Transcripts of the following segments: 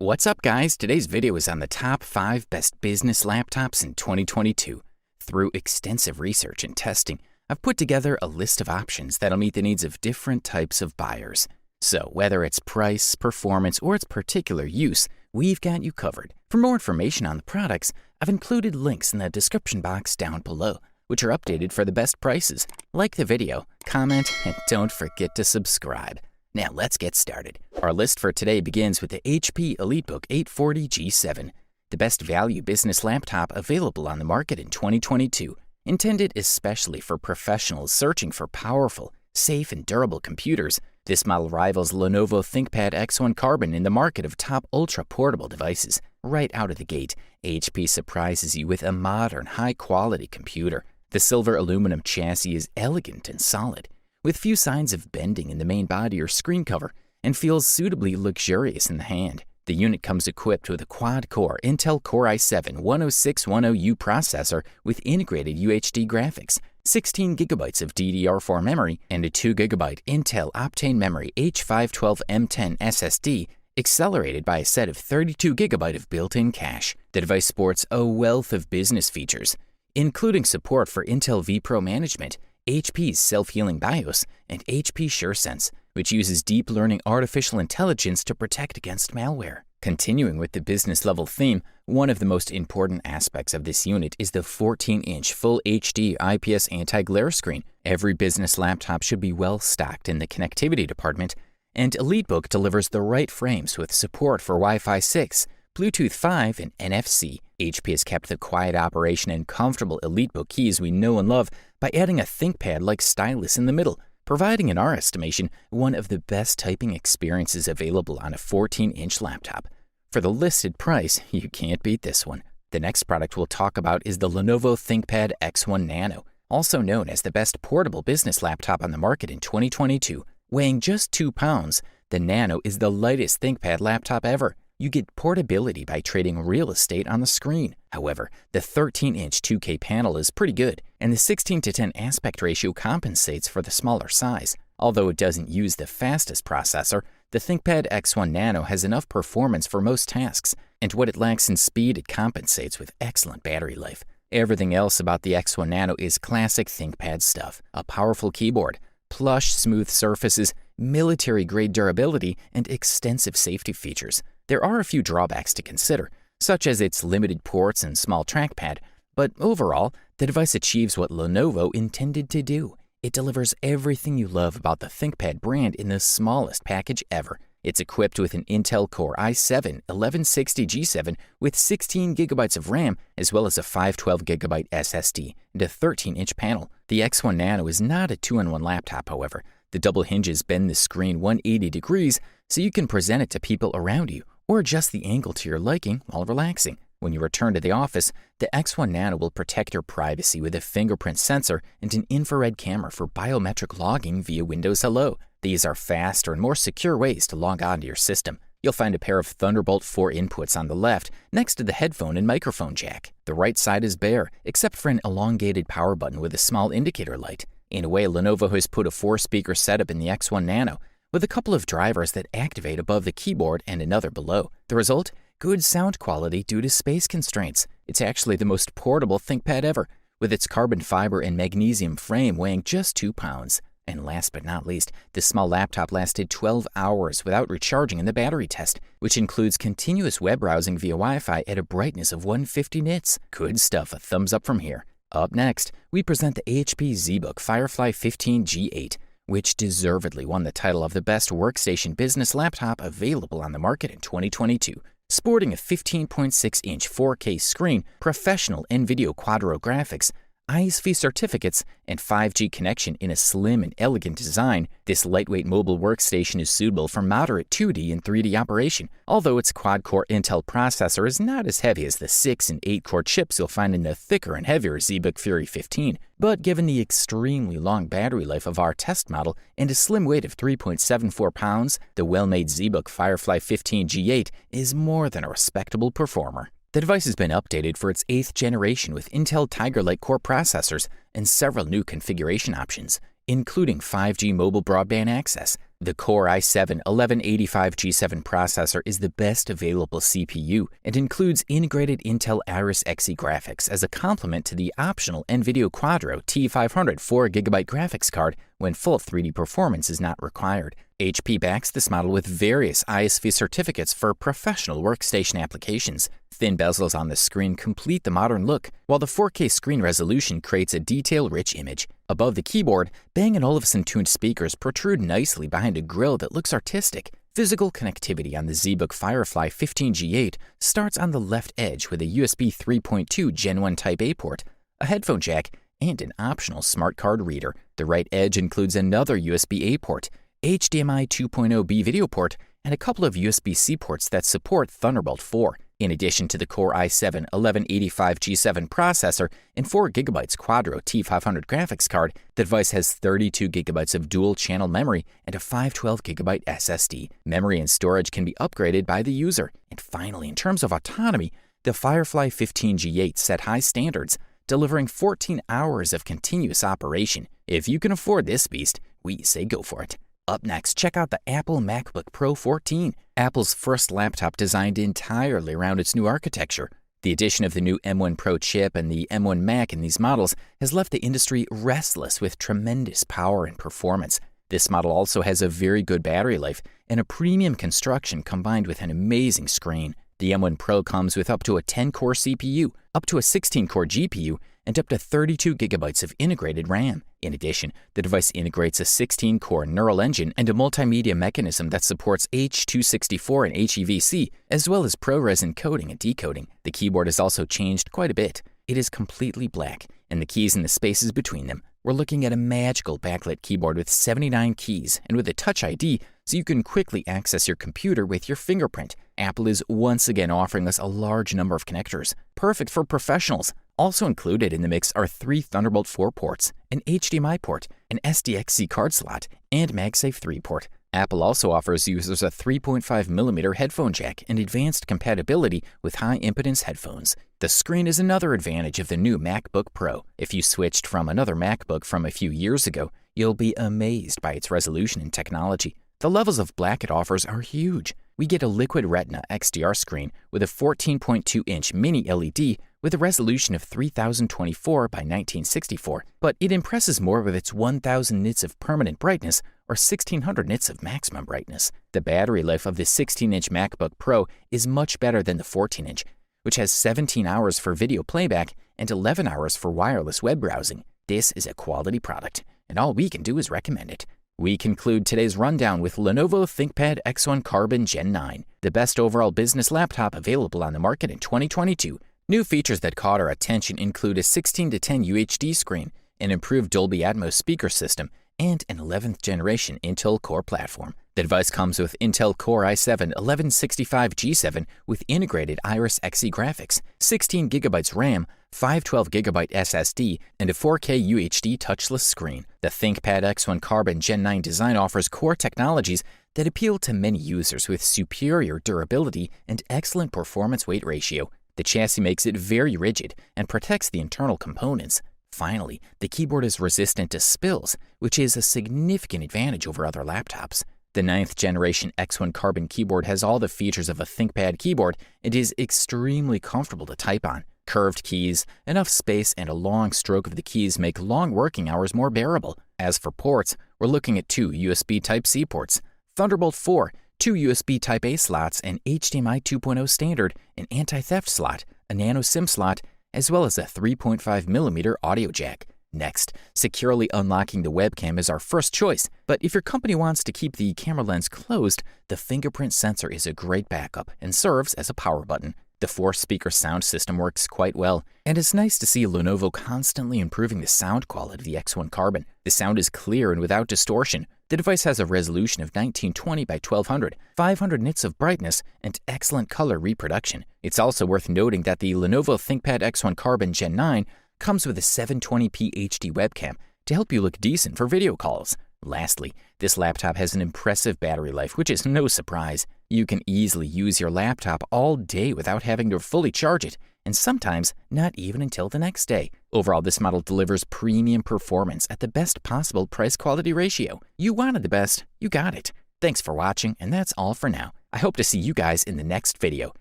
What's up, guys? Today's video is on the top 5 best business laptops in 2022. Through extensive research and testing, I've put together a list of options that'll meet the needs of different types of buyers. So whether it's price, performance, or its particular use, we've got you covered. For more information on the products, I've included links in the description box down below, which are updated for the best prices. Like the video, comment, and don't forget to subscribe. Now let's get started. Our list for today begins with the HP EliteBook 840 G7, the best value business laptop available on the market in 2022, intended especially for professionals searching for powerful, safe, and durable computers. This model rivals Lenovo ThinkPad X1 Carbon in the market of top ultra-portable devices. Right out of the gate, HP surprises you with a modern, high-quality computer. The silver aluminum chassis is elegant and solid, with few signs of bending in the main body or screen cover, and feels suitably luxurious in the hand. The unit comes equipped with a quad-core Intel Core i7-10610U processor with integrated UHD graphics, 16GB of DDR4 memory, and a 2GB Intel Optane Memory H512M10 SSD, accelerated by a set of 32GB of built-in cache. The device sports a wealth of business features, including support for Intel vPro management, HP's self-healing BIOS, and HP SureSense, which uses deep learning artificial intelligence to protect against malware. Continuing with the business-level theme, one of the most important aspects of this unit is the 14-inch Full HD IPS anti-glare screen. Every business laptop should be well stocked in the connectivity department, and EliteBook delivers the right frames with support for Wi-Fi 6, Bluetooth 5, and NFC. HP has kept the quiet operation and comfortable EliteBook keys we know and love by adding a ThinkPad-like stylus in the middle, providing, in our estimation, one of the best typing experiences available on a 14-inch laptop. For the listed price, you can't beat this one. The next product we'll talk about is the Lenovo ThinkPad X1 Nano, also known as the best portable business laptop on the market in 2022. Weighing just 2 pounds, the Nano is the lightest ThinkPad laptop ever. You get portability by trading real estate on the screen. However, the 13-inch 2K panel is pretty good, and the 16:10 aspect ratio compensates for the smaller size. Although it doesn't use the fastest processor, the ThinkPad X1 Nano has enough performance for most tasks, and what it lacks in speed it compensates with excellent battery life. Everything else about the X1 Nano is classic ThinkPad stuff: a powerful keyboard, plush, smooth surfaces, military-grade durability, and extensive safety features. There are a few drawbacks to consider, such as its limited ports and small trackpad, but overall, the device achieves what Lenovo intended to do. It delivers everything you love about the ThinkPad brand in the smallest package ever. It's equipped with an Intel Core i7-1160 G7 with 16GB of RAM, as well as a 512GB SSD and a 13-inch panel. The X1 Nano is not a 2-in-1 laptop, however. The double hinges bend the screen 180 degrees so you can present it to people around you, or adjust the angle to your liking while relaxing. When you return to the office, the X1 Nano will protect your privacy with a fingerprint sensor and an infrared camera for biometric logging via Windows Hello. These are faster and more secure ways to log on to your system. You'll find a pair of Thunderbolt 4 inputs on the left next to the headphone and microphone jack. The right side is bare, except for an elongated power button with a small indicator light. In a way, Lenovo has put a 4-speaker setup in the X1 Nano, with a couple of drivers that activate above the keyboard and another below. The result? Good sound quality due to space constraints. It's actually the most portable ThinkPad ever, with its carbon fiber and magnesium frame weighing just 2 pounds. And last but not least, this small laptop lasted 12 hours without recharging in the battery test, which includes continuous web browsing via Wi-Fi at a brightness of 150 nits. Good stuff, a thumbs up from here. Up next, we present the HP ZBook Firefly 15 G8, which deservedly won the title of the best workstation business laptop available on the market in 2022. Sporting a 15.6-inch 4K screen, professional NVIDIA Quadro graphics, ISV certificates, and 5G connection in a slim and elegant design, this lightweight mobile workstation is suitable for moderate 2D and 3D operation, although its quad-core Intel processor is not as heavy as the 6 and 8-core chips you'll find in the thicker and heavier ZBook Fury 15. But given the extremely long battery life of our test model and a slim weight of 3.74 pounds, the well-made ZBook Firefly 15 G8 is more than a respectable performer. The device has been updated for its 8th generation with Intel Tiger Lake core processors and several new configuration options. including 5G mobile broadband access. The Core i7-1185G7 processor is the best available CPU and includes integrated Intel Iris Xe graphics as a complement to the optional NVIDIA Quadro T500 4GB graphics card when full 3D performance is not required. HP backs this model with various ISV certificates for professional workstation applications. Thin bezels on the screen complete the modern look, while the 4K screen resolution creates a detail-rich image. Above the keyboard, Bang & Olufsen tuned speakers protrude nicely behind a grille that looks artistic. Physical connectivity on the ZBook Firefly 15G8 starts on the left edge with a USB 3.2 Gen 1 Type-A port, a headphone jack, and an optional smart card reader. The right edge includes another USB-A port, HDMI 2.0B video port, and a couple of USB-C ports that support Thunderbolt 4. In addition to the Core i7-1185G7 processor and 4GB Quadro T500 graphics card, the device has 32GB of dual-channel memory and a 512GB SSD. Memory and storage can be upgraded by the user. And finally, in terms of autonomy, the Firefly 15G8 set high standards, delivering 14 hours of continuous operation. If you can afford this beast, we say go for it. Up next, check out the Apple MacBook Pro 14, Apple's first laptop designed entirely around its new architecture. The addition of the new M1 Pro chip and the M1 Mac in these models has left the industry restless with tremendous power and performance. This model also has a very good battery life and a premium construction combined with an amazing screen. The M1 Pro comes with up to a 10-core CPU, up to a 16-core GPU, and up to 32GB of integrated RAM. In addition, the device integrates a 16-core neural engine and a multimedia mechanism that supports H.264 and HEVC, as well as ProRes encoding and decoding. The keyboard has also changed quite a bit. It is completely black, and the keys in the spaces between them. We're looking at a magical backlit keyboard with 79 keys and with a Touch ID, so you can quickly access your computer with your fingerprint. Apple is once again offering us a large number of connectors, perfect for professionals. Also included in the mix are 3 Thunderbolt 4 ports, an HDMI port, an SDXC card slot, and MagSafe 3 port. Apple also offers users a 3.5mm headphone jack and advanced compatibility with high-impedance headphones. The screen is another advantage of the new MacBook Pro. If you switched from another MacBook from a few years ago, you'll be amazed by its resolution and technology. The levels of black it offers are huge. We get a Liquid Retina XDR screen with a 14.2-inch mini LED with a resolution of 3024 by 1964, but it impresses more with its 1000 nits of permanent brightness or 1600 nits of maximum brightness. The battery life of the 16-inch MacBook Pro is much better than the 14-inch, which has 17 hours for video playback and 11 hours for wireless web browsing. This is a quality product, and all we can do is recommend it. We conclude today's rundown with Lenovo ThinkPad X1 Carbon Gen 9, the best overall business laptop available on the market in 2022. New features that caught our attention include a 16:10 UHD screen, an improved Dolby Atmos speaker system, and an 11th generation Intel Core platform. The device comes with Intel Core i7-1165G7 with integrated Iris Xe graphics, 16GB RAM, 512GB SSD, and a 4K UHD touchless screen. The ThinkPad X1 Carbon Gen 9 design offers core technologies that appeal to many users with superior durability and excellent performance-weight ratio. The chassis makes it very rigid and protects the internal components. Finally, the keyboard is resistant to spills, which is a significant advantage over other laptops. The 9th generation X1 Carbon keyboard has all the features of a ThinkPad keyboard and is extremely comfortable to type on. Curved keys, enough space, and a long stroke of the keys make long working hours more bearable. As for ports, we're looking at 2 USB Type-C ports, Thunderbolt 4, 2 USB Type-A slots, an HDMI 2.0 standard, an anti-theft slot, a nano SIM slot, as well as a 3.5mm audio jack. Next, securely unlocking the webcam is our first choice, but if your company wants to keep the camera lens closed, the fingerprint sensor is a great backup and serves as a power button. The 4-speaker sound system works quite well, and it's nice to see Lenovo constantly improving the sound quality of the X1 Carbon. The sound is clear and without distortion. The device has a resolution of 1920 by 1200, 500 nits of brightness, and excellent color reproduction. It's also worth noting that the Lenovo ThinkPad X1 Carbon Gen 9 comes with a 720p HD webcam to help you look decent for video calls. Lastly, this laptop has an impressive battery life, which is no surprise. You can easily use your laptop all day without having to fully charge it, and sometimes not even until the next day. Overall, this model delivers premium performance at the best possible price-quality ratio. You wanted the best, you got it. Thanks for watching, and that's all for now. I hope to see you guys in the next video.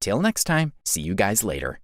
Till next time, see you guys later.